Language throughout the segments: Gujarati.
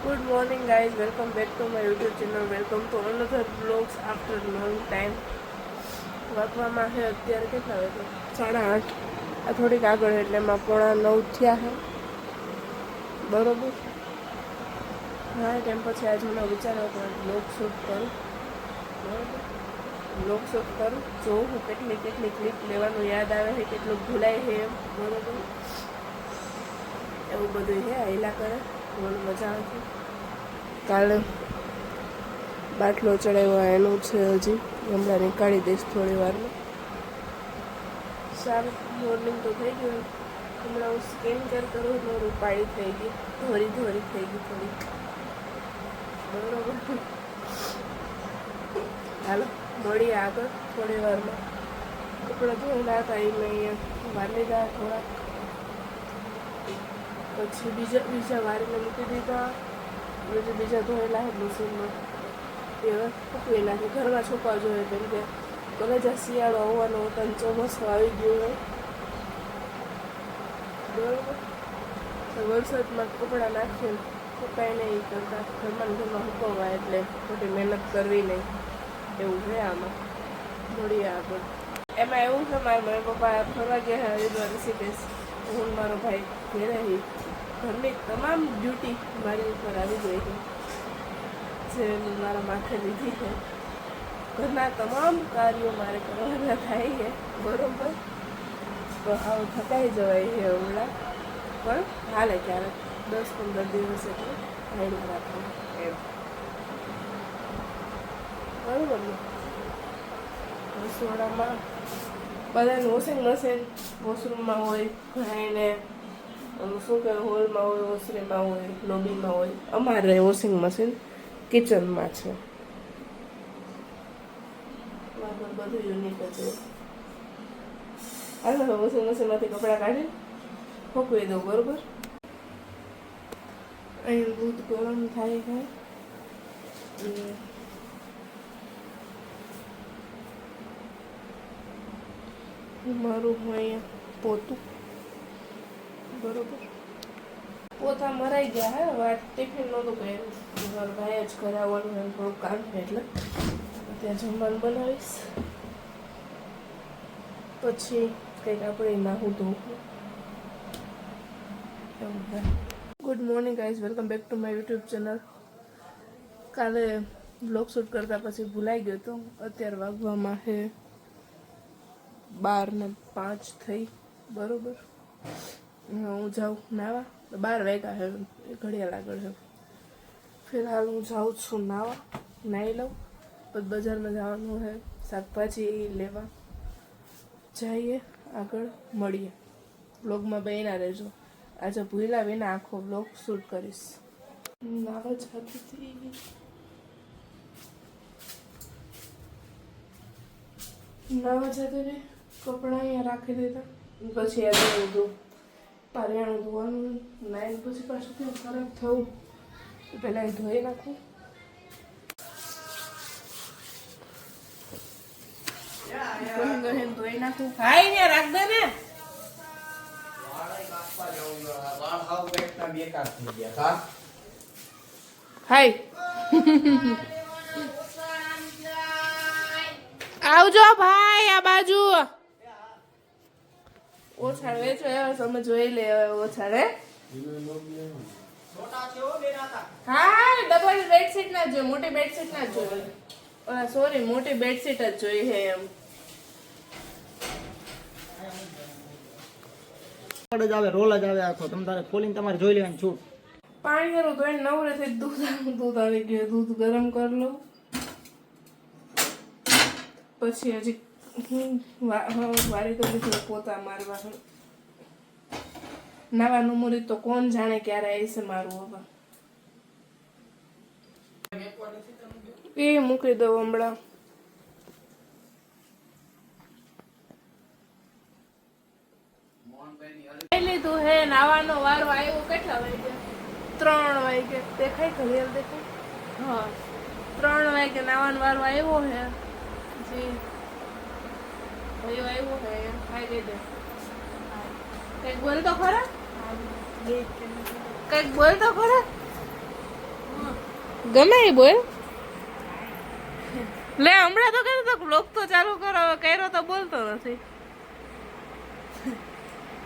Good morning guys, welcome back to my YouTube channel. Welcome to another vlogs after long time. વાગવામાં છે અત્યારે કેટલા વાગે? 8:30. આ થોડીક આગળ એટલે એમાં 8:45 થયા છે બરોબર. હા કેમ પછી આજે મને વિચાર્યો કે વ્લોગ શૂટ કરું બરોબર. વ્લોગ શૂટ કરું જોઉં હું કેટલી ક્લિપ લેવાનું યાદ આવે છે, કેટલું ભૂલાય છે એમ બરોબર. એવું બધું છે આયલા કરે બહુ મજા આવે છે. કાલે બાટલો ચડાવ્યો એનું છે, હજી હમણાં નીકાળી દઈશ થોડી વારમાં. સારું મોર્નિંગ તો થઈ ગયું. હમણાં હું સ્કિન કેર કરું તો રૂપાળી થઈ ગઈ, ધોરી થઈ ગઈ થોડી બરોબર. હાલો મળીએ આગળ થોડી વારમાં. કપડાં ધોયેલા હતા એ મેં અહીંયા વાર લીધા થોડા, પછી બીજા વારીને મૂકી દીધા. બીજા ધોયેલા છે મશીનમાં, એ મૂકી નાખે. ઘરમાં છોકરા જોઈએ કેમ કે કલેજા શિયાળો હોવાનો હતો અને ચોમાસું આવી ગયું હોય બરોબર. તો વરસાદમાં કપડાં નાખીને સુકાય નહીં કરતા ઘરમાં સુકવવા, એટલે ખોટી મહેનત કરવી નહીં એવું છે આમાં. મળીએ આગળ. એમાં એવું છે મારા મમ્મી પપ્પા ફરવા ગયા છે હરિદ્વાર ઋષિકેશ. હું મારો ભાઈ ઘેરે રહી, ઘરની તમામ ડ્યુટી મારી ઉપર આવી ગઈ છે, જે મારા માથે લીધી છે. ઘરના તમામ કાર્યો મારે કરવાના થાય છે બરોબર. તો આવું થકાઈ જવાય છે હમણાં, પણ હાલે ક્યારેક 10-15 દિવસ એટલે હાઈલા રાખવું એમ બરોબર ને. રસોડામાં બધાને વોશિંગ મશીન વોશરૂમમાં હોય, ઘણાને શું કહેવાય હોલમાં હોય, ઓસરીમાં હોય, લોબીમાં હોય. અમારે વોશિંગ મશીન કિચનમાં છે. બધું યુનિક જ છે. હાલો વોશિંગ મશીનમાંથી કપડાં કાઢી ફોકવી દઉં બરોબર. અહીં દૂધ ગરમ થાય છે. મારું હું અહીંયા પોતું બરોબર. પોતા મરાઈ ગયા હે. વાત ટિફિન નહોતું કર્યું, મારો ભાઈ જ ઘરે આવવાનું એમ થોડું કામ છે એટલે ત્યાં જમવાનું બનાવીશ. પછી કંઈક આપણે નાહું ધોવું એવું છે. Good morning guys, welcome back to my YouTube channel. કાલે બ્લોગ શૂટ કરતાં પછી ભૂલાઈ ગયો હતો. અત્યારે વાગવામાં છે 12:05 થઈ બરોબર. હું જાઉં નાવા. 12 વાગ્યા છે, ઘડિયાળ આગળ છે. ફિલહાલ હું જાઉં છું નાવા, નાહી લઉં. પછી બજારમાં જવાનું છે, શાકભાજી લેવા જઈએ. આગળ મળીએ. બ્લોગમાં બન્યા રહેજો. આજે ભૂલા વિના આખો બ્લોગ શૂટ કરીશ. નાવા જતી કપડાં અહીંયા રાખી દીધા. પછી આ બધું પારિયાણું ધોવાનું, નાઈને પછી પાછું કેમ ખરાબ થવું, પહેલાં એ ધોઈ નાખું. ધોઈ નાખું. હા અહીંયા રાખ દે ને. હાય આવજો ભાઈ આ બાજુ. ઓછાડ વેચો એવા તમે જોઈ લે. ઓછાડ હે હા ડબલ બેડશીટ ના જોઈએ, મોટી બેડશીટ ના જોઈએ. સોરી મોટી બેડશીટ જ જોઈ છે એમ. જ આવે રોલ જ આવે આખો. તમે તારે ખોલીને તમારે જોઈ લેવાની છૂટ. પાણી કરું તો એને નવરેથી દૂધ આવી ગયું. દૂધ ગરમ કરી લઉં. પછી હજી વારી તો લીધું પોતા મારવા. નાવાનું મુહૂર્ત તો કોણ જાણે ક્યારે આવશે મારું. હવે એ મૂકી દઉં હમણાં. લીધું હે. નાવાનો વારો આવ્યો. કેટલા વાગે? 3 વાગે. દેખાય ઘડિયાળ દેખાય? હા 3 વાગે નાવાનો વારો આવ્યો હે. જી ભાઈઓ આવ્યો હે. ખાઈ દે. કંઈક બોલ તો ખરા. કંઈક બોલ તો ખરા. ગમે એ બોલ લે હમણાં તો કર્યો તો બ્લોગ તો ચાલુ કરો હવે કર્યો તો બોલતો નથી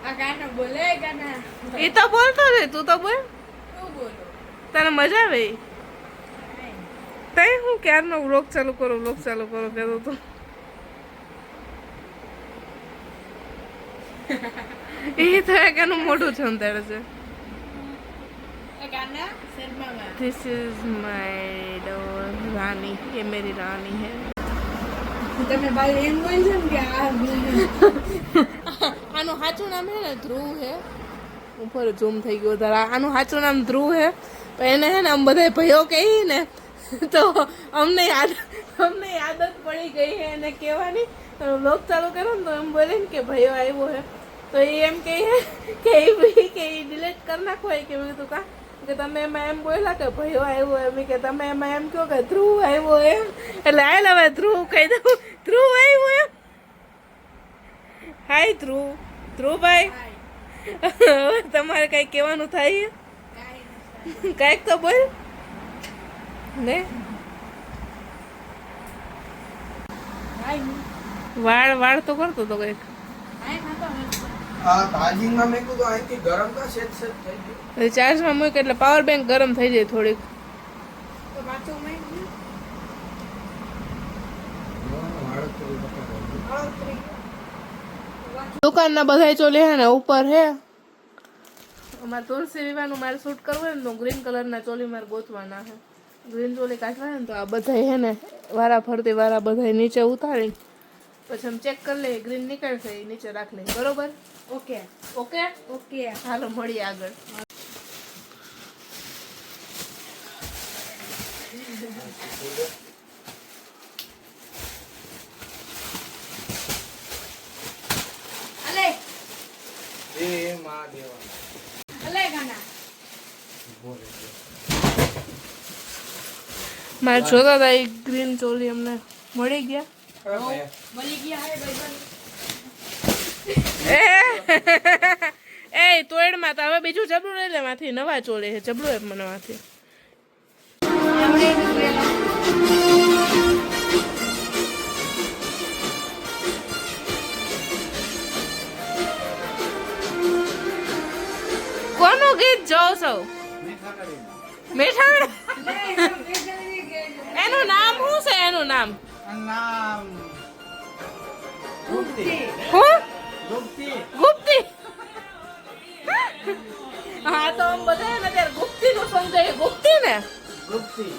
આ ગાના બોલે ગાના એ તો બોલતો રહે તું તો બોલ શું બોલો તને મજા આવે તઈ હું ક્યારનો વ્લોગ ચાલુ કરો કહેતો તો એ તો એક એનું મોઢું છંતાડે છે આ ગાના શર્મામાં This is my doll, रानी ये मेरी रानी है તમે ભાઈ એમ બોલ છો ને કે આ આનું સાચું નામ હે ને ધ્રુવ હે ઉપર ઝૂમ થઈ ગયો તારા આનું સાચું નામ ધ્રુવ હે પણ એને હે ને આમ બધા ભયો કહી ને તો અમને આદત પડી ગઈ હે એને કહેવાની લોક ચાલુ કરો ને તો એમ બોલે ને કે ભયો આવ્યો હે તો એ એમ કહે કે એ ડિલીટ કરી નાખો કે મેં કીધું કા કે તમે એમાં એમ બોલ્યા કે ભયો આવ્યો એમ કે તમે એમાં એમ કહો કે ધ્રુવ આવ્યો એમ એટલે આવેલ હવે ધ્રુવ કહી દઉં ધ્રુવ આવ્યો એમ હાય ધ્રુવભાઈ હવે તમારે કઈ કહેવાનું થાય કાંઈક તો બોલ ને વાળ તો કરતો તો કઈક ચાર્જિંગમાં મેં કીધું અહીંથી ગરમ કા સેટ થઈ ગયું ચાર્જમાં મૂક એટલે પાવર બેંક ગરમ થઈ જાય થોડીક તો વાંચો મેં દુકાનના બધા ચોલી હે ને ઉપર હે અમારે તુલસી વિવાહનું મારે શૂટ કરવું હોય ને તો ગ્રીન કલરના ચોલી મારે ગોતવાના હે ગ્રીન ચોલી કાઢવા હે ને તો આ બધા હે ને વારા ફરતી વારા બધા નીચે ઉતારી પછી અમે ચેક કરી લઈએ ગ્રીન નીકળશે એ નીચે રાખ લઈએ બરોબર ઓકે ઓકે ઓકે હાલો મળીએ આગળ અલે એ માં દેવા અલે ગાના મારે જોતા હતા એ ગ્રીન ચોલી અમને મળી ગયા બની ગયા હે ભાઈ એ તોડમાં તો હવે બીજું જબલું લઈ લે માંથી નવા ચોલે છે જબલું એમ મને માંથી કોનું ગીત જોઉં છો મીઠા એનું નામ શું છે એનું નામ નામ ગુપ્તી હું ગુપ્તી ગુપ્તી હા તો આમ બધા ને ત્યારે ગુપ્તી નું સોંગ છે ગુપ્તી ને ગુપ્તી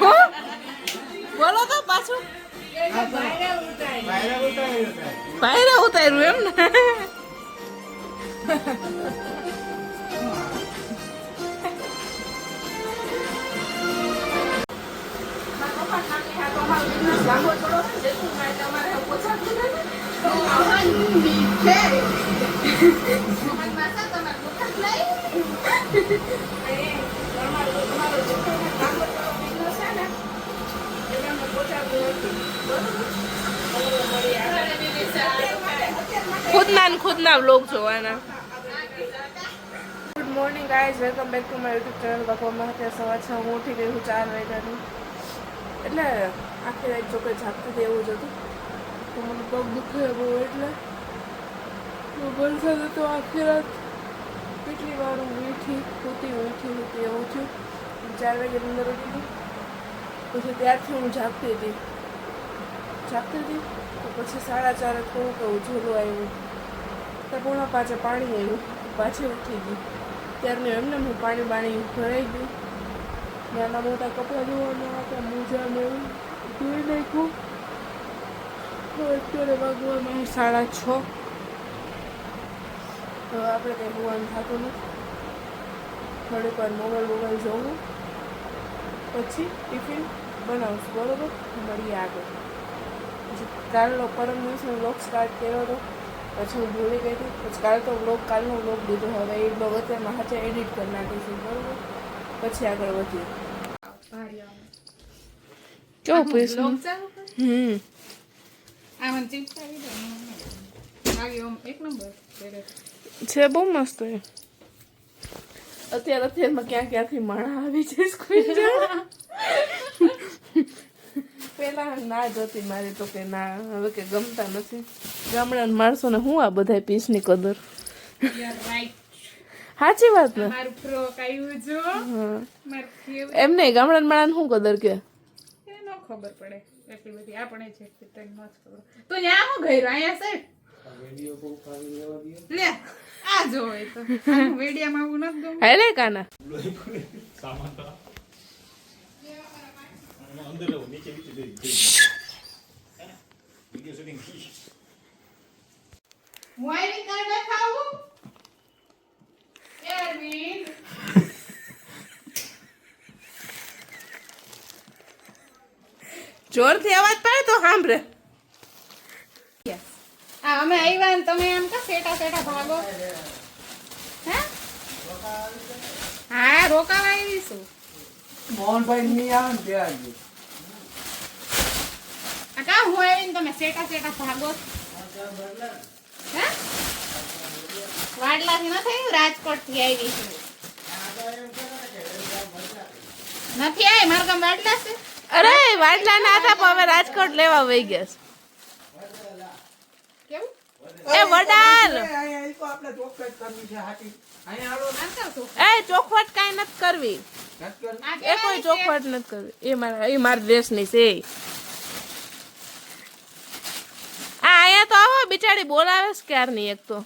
હું? બોલો તો પાછું પાયરા ઉતાર્યું એમ ને ખુદના વ્લોગ જોવાના good morning guys welcome back to my YouTube channel બપોરમાં અત્યારે સવાર 6 હું ઉઠી ગઈ હું 4 વાગ્યાની એટલે આખી રાત છોકરી જાગતી હતી એવું જ હતું તો મને પગ દુખે બહુ એટલે વરસાદ હતો આખી રાત કેટલી વાર હું ઉઠી એવું થયું 4 વાગે અંદર ઉઠી ગઈ પછી ત્યારથી હું જાગતી હતી તો પછી 4:30 થોડુંક ઝોલું આવ્યું તો 4:45 પાણી આવ્યું પાછી ઉઠી ગઈ ત્યારને એમને હું પાણી ભરાઈ ગયું નાના મોટા કપડાં ધોવાના હતા મોજા ને એવું ધોઈ નાખ્યું અત્યારે વાગવામાં 6:30 તો આપણે કંઈ હોવાનું થતું નથી થોડીક વાર મોબાઈલ જોવું પછી ટિફિન બનાવશું બરાબર મળીએ આગળ પછી કાલનો પરમ દિવસનો વ્લોગ સ્ટાર્ટ કર્યો હતો પછી હું ભૂલી ગઈ હતી પછી કાલનો વ્લોગ લીધો હવે એ વ્લોગ અત્યારમાં હાથે એડિટ કરી નાખીશું બરાબર પછી આગળ વધીએ કેવું પૈસું લોક ચાલુ કર હમ આ મને ચિપ્સ આવી દે લાગે આમ એક નંબર છે બહુ મસ્ત એ અત્યારમાં ક્યાંથી માણા આવી છે સ્કૂલ જવા પેલા ના જ હતી મારી તો કે ના હવે કે ગમતા નથી ગામડાના માણસોને હું આ બધા પીસની કદર યાર રાઈટ સાચી વાત ને મારું ફ્રોક આવ્યું જો હા માર કેવું એમ નહીં ગામડાના માણસ શું કદર કે એ ન ખબર પડે એટલી બધી આપણે છે કે તને ન જ ખબર તો ન્યા હું ગઈ અહીંયા છે લે આ જો એ તો વેડિયામાં આવું નથી ગમતું હે રે કાના હું આઈડી કાર્ડ દેખાવું એરવિન જોરથી અવાજ પડે તો સાંભળે આ અમે આવ્યા ને તમે એમ કા સેટા સેટા ભાગો હે હા રોકાવા આવીશું મોહનભાઈ ની આવે ને ત્યાં જ. આ કા હું આવીને તમે સેટા સેટા ભાગો હે વાડલાથી ન થયું રાજકોટ થી આવી છું નથી આવી મારા ગામ વાડલા છે અરે વાટલા ના હતા પણ હવે રાજકોટ લેવા વહી ગયા કેવું છે. એ વડાલ અહીંયા ઈ તો આપણે ચોખ્ખટ કરવી છે હાટી. અહીંયા આવો આમ કહું છું એ ચોખવટ કાંઈ નથી કરવી વાત કર. આ એ કોઈ ચોખવટ નથી કરવી એ મારા ડ્રેસની છે આ અહીંયા તો આવો બિચારી બોલાવે છે ક્યારની એક તો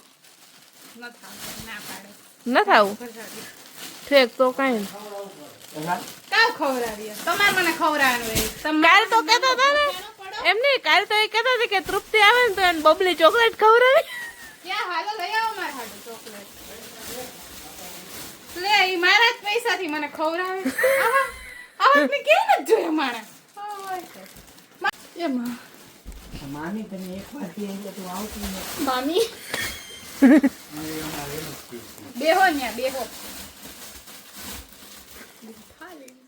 ના પાડે ન થાવું ઠેક તો કાંઈ નહીં. કાવ ખવડાવીએ તમારે મને ખવડાવવાનું હોય કાલ તો કહેતા હતા ને એમ નહીં કાલ તો એ કહેતા હતા કે તૃપ્તિ આવે ને તો એને બબલી ચોકલેટ ખવડાવી ક્યાં હાલો લઈ આવો મારા હાટુ ચોકલેટ લે ઈ મારા જ પૈસાથી મને ખવડાવે આવા મેં કે ન જોયા માણે એમાં મામી તમે એકવાર થી એટલે તું આવતી નથી. મામી બેહો ન્યા બેહો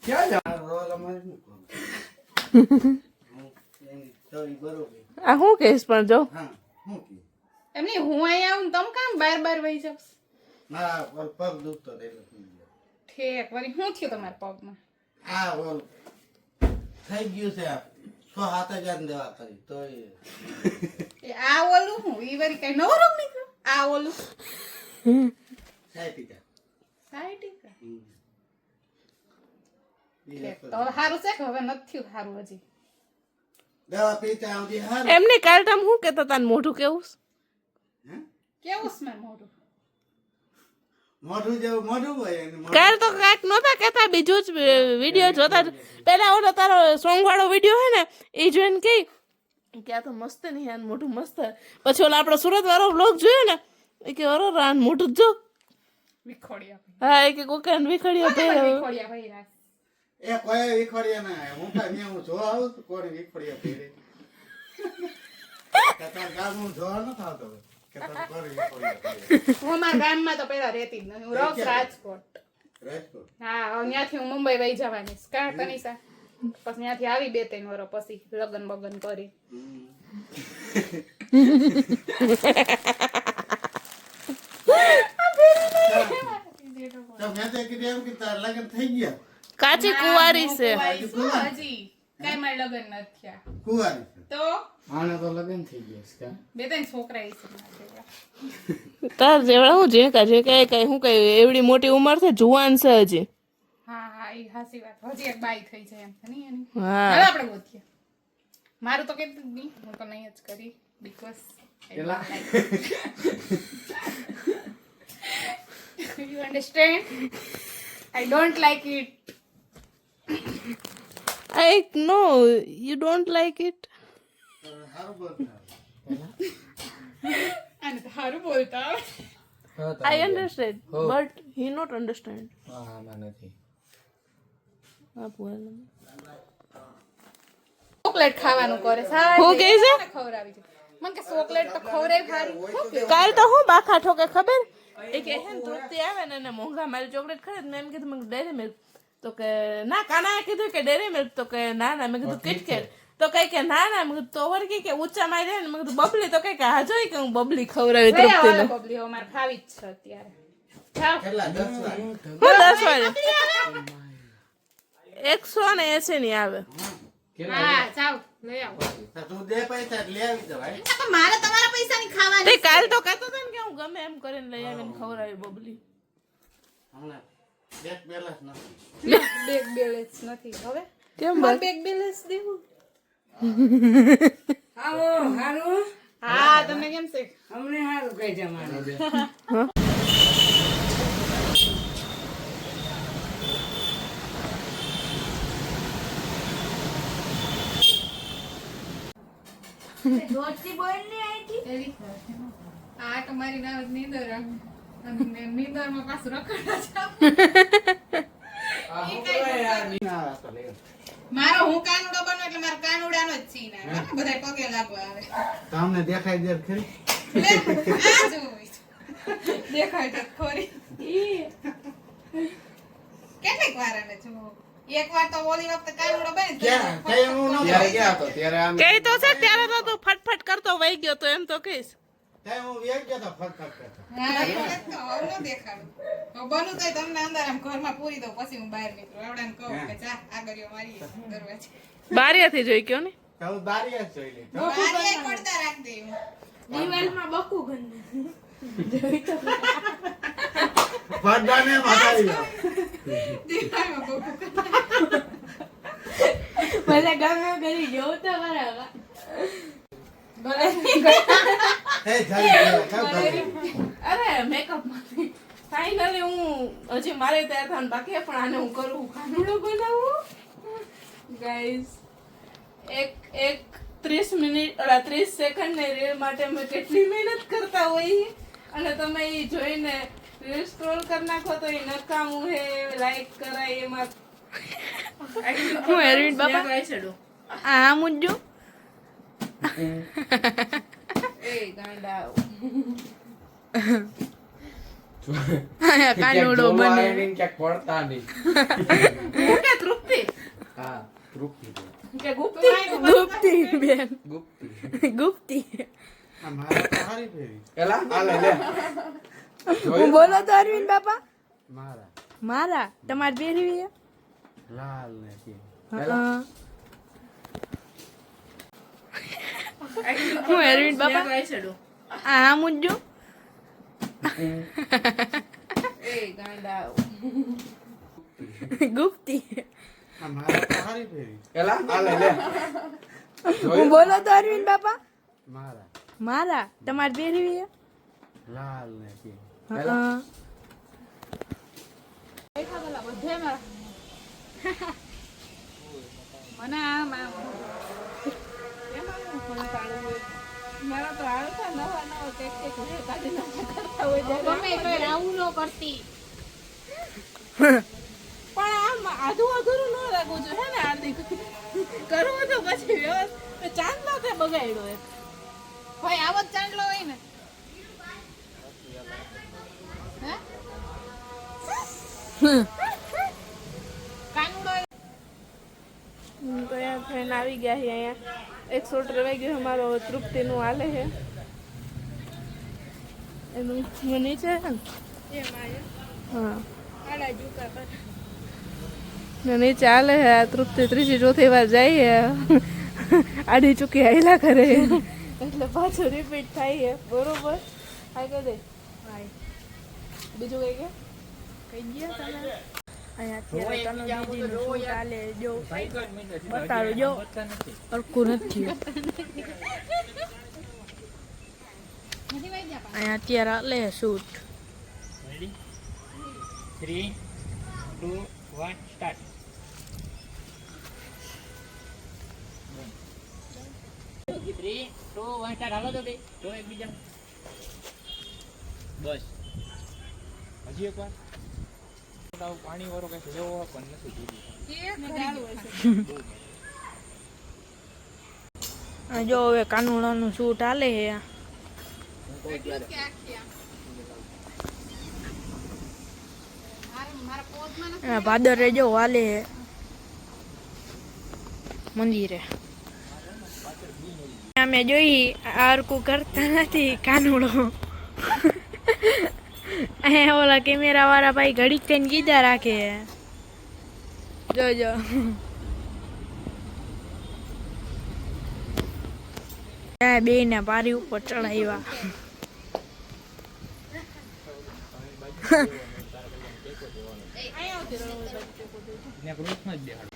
ક્યાં જા રોલ અમારે શું કહું? સોરી બરોબર. આ શું કહીશ પણ જો હા શું કહ્યું? એમની હું અહીંયા આવું ને તમ કામ બાર વહી જાવ મારા પગ દુખતો હતો એટલે સુઈ ગયો. ઠેક વળી શું થયું તમારા પગમાં આ રોલ થઈ ગયું છે 6-7 હજાર દવા કરી તો એ આ ઓલું હું ઈ વળી કઈ નવો રોગ નીકળ્યો આ ઓલું સાઈટિકા. સાયટિકા તો હવે સારું છે કે હવે નથી થયું સારું હજી દવા પીતા આવતી હાર. એમને કાલ તમે શું કહેતા હતા ને મોઢું કેવું છે? હે? કેવું છે મારું મોઢું મોઢું જેવું મોઢું હોય અને મોઢું- કાલ તો કાંઈક નહોતા કહેતા બીજું જ વિડીયો જોતા જ. પેલા ઓલો તારો સોંગ વાળો વિડીયો હોય ને એ જોઈને કહી કે આ તો મસ્ત નહીં યાર મોઢું મસ્ત છે. પછી ઓલો આપણો સુરત વાળો બ્લોગ જોયો ને એ કે અરે રાન મોઢું જ જો વિખોડિયા હા એ કે કોકાન વિખડ્યો પહેર્યો વિખોડિયા ભાઈ રાસ એ કોઈ વિખોડિયા ના આવે. હું કાંઈ હું જોવા આવું તો કોને વિખોડિયા પહેરે કે તાર ગામ હું જોવા નથી આવતો હોય. કે તાર કોને વિખોડિયા પહેરે. હું અમારા ગામમાં તો પેલા રહેતી જ નથી હું રહું છું રાજકોટ રાજકોટ. હા હવે ત્યાંથી હું મુંબઈ વહી જવાની છું. કા કનીસા પછી ત્યાંથી આવી 2-3 વર્ષ પછી લગન બગન કરી તો મેં તો કીધું એમ કે તાર લગ્ન થઈ ગયા. કાચી કુંવારી છે હજી કઈ મારે લગન નથી થયા કુંવારી છે. તો આને તો લગ્ન થઈ ગયા છે. 2-3 છોકરા છે મારા જેવા. તાર જેવડા હું જે કઈ કઈ હું કઈ એવડી મોટી ઉંમર છે જુવાન છે હજી હા હા એ હાસી વાત હજી એક બાઈ થઈ જાય એમ છે નહીં એની હા હવે આપણે ગોતીએ મારું તો કીધું જ નહીં હું તો નહીં જ કરી because you understand I don't like it I no you don't like it સારું બોલતા. અને સારું બોલતા આવે. I understand but he not understand chocolate ખાવાનું કરે હું કહે છે? ખવડાવી છે મને કે ચોકલેટ તો ખવડાવી ખારી શું કેવું? કાલ તો હું બાખા ઠોકે ખબર એ કે હે ને તૃપ્તિ આવે ને એને મોંઘા મારી ચોકલેટ ખરીદ મેં એમ કીધું મેં ડેરી મિલ્ક તો કે ના કાનાએ કીધું કે ડેરી મિલ્ક તો કે ના મેં કીધું કિટકેટ તો કઈ કે ના ના મેં કીધું તો વળી કે ઊંચા માં રહે ને મેં કીધું બબલી તો કઈ કે હા જોઈ કે હું બબલી ખવડાવી લઈ આવો તૃપ્તિને હાલો બબલી હવે મારે ખાવી જ છે અત્યારે જાઓ. કેટલા 10 વાર હું 10 વાગે 180 ની આવે હા જાઓ લઈ આવો તો તું દે પૈસા એટલે લઈ આવી જવાય મારે તમારા પૈસાની ખાવાની તે કાલ તો કહેતો હતો ને કે હું ગમે એમ કરીને લઈ આવીને ખવડાવી બબલી હમણાં બેક બેલેન્સ નથી બેગ બેલેન્સ નથી હવે કેમ મારે બેગ બેલેન્સ દેવું આવો હારું હા તમને કેમ છે અમને હારું કહી જમાનું દોસ્તી બોલ ને આઈથી આ તમારી નામ નીંદર અને નીંદર માં પાછું રખડવા જાવ મારો હું કાનુડો બનો એટલે મારો કાનુડાનો જ સીન આવે બધા પગે લાગવા આવે તમને દેખાય દે ખરી લે, આ જોઈ દેખાય તો ખરી કેટલીક વાર આવે જો એક વાર તો ઓલી વખતે કાનુડો બને ક્યાં કઈ હું ન ગયા તો કઈ તો છે ત્યારે તો તું ફટફટ કરતો વહી ગયો તો એમ તો કહીશ તઈ હું વેચ ગયો તો ફટફટ કરતો હા એટલે તો હવે ન દેખાડું હવે બનું તોય તમને અંદર આમ ઘરમાં પૂરી દઉં પછી હું બહાર નીકળું આવડાને કહું કે જા આગળ મારી દરવાજે બારીયાથી જોઈ ગયો ને તો હું બારી જ જોઈ લીધો બારીએ પડદા રાખ દે હું. દિવાલમાં બકુ ગંદ પડદાને મારી દીવાલમાં બહુ ભલે ગમે કરી જોઉં તો બરાબર એ જલ્દી કામ કરી અરે મેકઅપ માંથી ફાઇનલી હું હજી મારે તૈયાર થવાનું બાકી છે, પણ આને હું કરું કાનુડો બનાવું ગાઈસ એક 30 મિનિટ 30 સેકન્ડ ની રીલ માટે અમે કેટલી મહેનત કરતા હોઈએ અને તમે એ જોઈને રીલ સ્ક્રોલ કરી નાખો તો એ નકામું હે લાઈક કરાય એમાં હું એરવિન બાપા આ મુજ્જો એ ગાંડા કાનુડો બને હું કે તૃપ્તિ કે ગુપ્તી ગુપ્તી બેન ગુપ્તી આ મારા તો હારી ફેરી હું બોલો તો અરવિંદ બાપા મારા મારા તમારે પહેરવી લાલ ને કે હું અરવિંદ બાપા આ મુજ્જો એ ગાંડા ગુપ્તી આ મારા તો હારી ફેરી હું બોલો તો અરવિંદ બાપા મારા મારા તમારે પહેરવી લાલ ને કે મને આમ આમ મારા તો આવતા નવા નવા કેક કેક હોય કાઢી નાખતા કરતા હોય ત્યારે ગમે તો આવું ન કરતી પણ આમ અધૂરું ન રાખવું જોઈએ હે ને હાર્દિક કરવું તો પછી વ્યવસ્થિત ચાંદલો તે બગાડ્યો એક ભાઈ આવો જ ચાંદલો હોય ને હે કાનુડો તો અહીંયા ફ્રેન્ડ આવી ગયા છે અહીંયા એક શૂટ રવાઈ ગયો અમારો તૃપ્તિનું હાલે છે એનું નીચે છે ને હા ને નીચે હાલે છે આ તૃપ્તિ ત્રીજી ચોથી વાર જાય છે આડી ચૂકી આયલા કરે એટલે પાછું રિપીટ થાય છે બરોબર હા કહી દે બીજું કઈ કે કઈ ગયા તમે અહીંયા અત્યારે તનુ દીદીનું શૂટ હાલે જો બતાડો જો સરખું નથી અહીંયા અત્યારે હાલે શૂટ 3, 2, 1, start. Three, 2, 1, start. હાલો તો બે જો એકબીજા બસ હજી એક વાર પાણી વાળો કઈ લેવો પણ નથી દીધી જો હવે કાનુડાનું શૂટ હાલે છે ભાદરે જો હાલે છે મંદિરે અમે જોઈ આરકું કરતા નથી કાનુડો અહીંયા ઓલા કેમેરા વાળા ભાઈ ઘડીક થઈને કીધા રાખે જોજો બે ને પારી ઉપર ચડાવ્યા ને ગ્રુપમાં જ બેહાડો.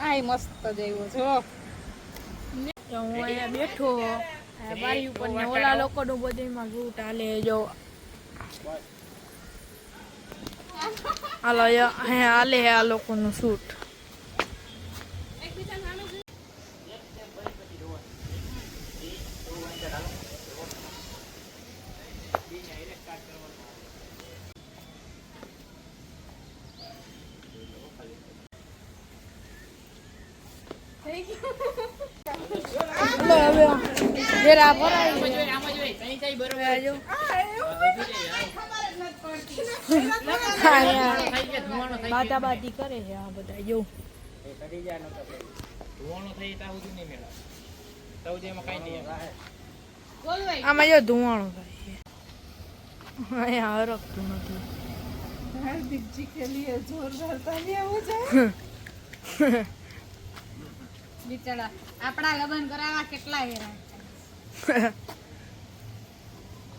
આય મસ્ત જેવો છો તો હું અહીંયા બેઠો બારી ઉપર ને ઓલા લોકોનું બધુંમાં રૂટ હાલે જો હાલો હાલે આ લોકોનું શૂટ જરા ભરાઈ જો બાતા બાતી કરે છે આ બધા જો ધોવાનો થઈ ત્યાં સુધી નહીં મેળા તો એમાં કાંઈ નહીં આમાં જો ધુવાણો થાય છે અહીંયા હરકતું નથી हार्दिक जी के लिए जोरदार तालियां हो जाए બિચારા આપણા લગ્ન કરાવવા કેટલા હેરાન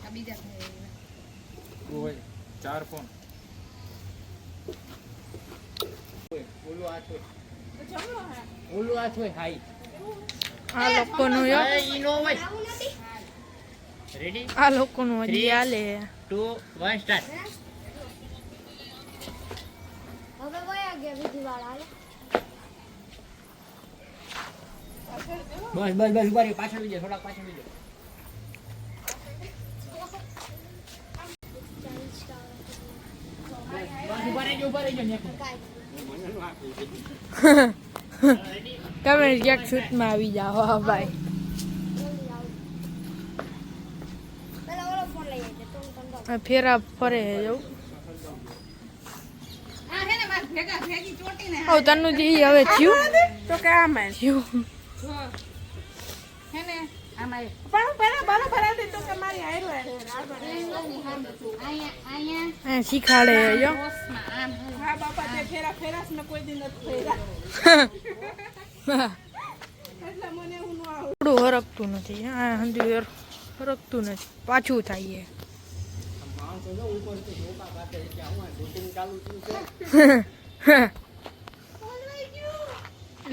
આ બીજા હોય 4 ફોન ઓલું આ છે ઓલું આ છે હાઈ આ લોકોનું યો ઈ નો હોય રેડી આ લોકોનું હજી હાલે 2 1 સ્ટાર્ટ હવે વયા ગયા વિધિ વાળા બસ બસ બસ ઉભા રહી પાછળ બીજો થોડાક પાછળ બીજો ઉભા રહેજો ને તમે ક્યાંક શૂટમાં આવી જાઓ હા ભાઈ પેલા ઓલો ફોન લઈ આવજે તો હું તમને આ ફેરા ફરે જવું આ હે ને માર ભેગા ભેગી ચોટીને ઓ તનું જે હવે થયું तो क्या मैं થયું જો હે ને આમાં पर पहले बालो भरा दे तो हमारी आई रो અહીંયા શીખાડે જો બોસમાં આમ हाँ बापा ते फेरा फेरास में कोई दिन નથી फेरा એટલે મને હું નો આવું થોડું હરકતું નથી હા હંધી હરકતું નથી પાછું થાય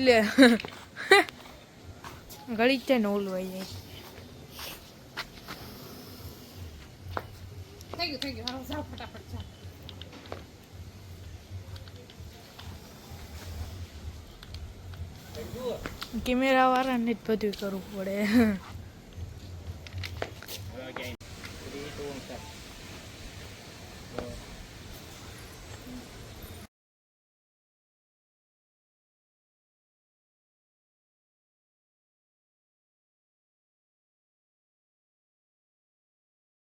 લે ઘડી જ ને ઓલવાઈ જાય થઈ ગયું હાલો જાઓ ફટાફટ જાઓ કેમેરા વાળાને જ બધું કરવું પડે હવે ક્યાંય 3 2 1 સ્ટાર્ટ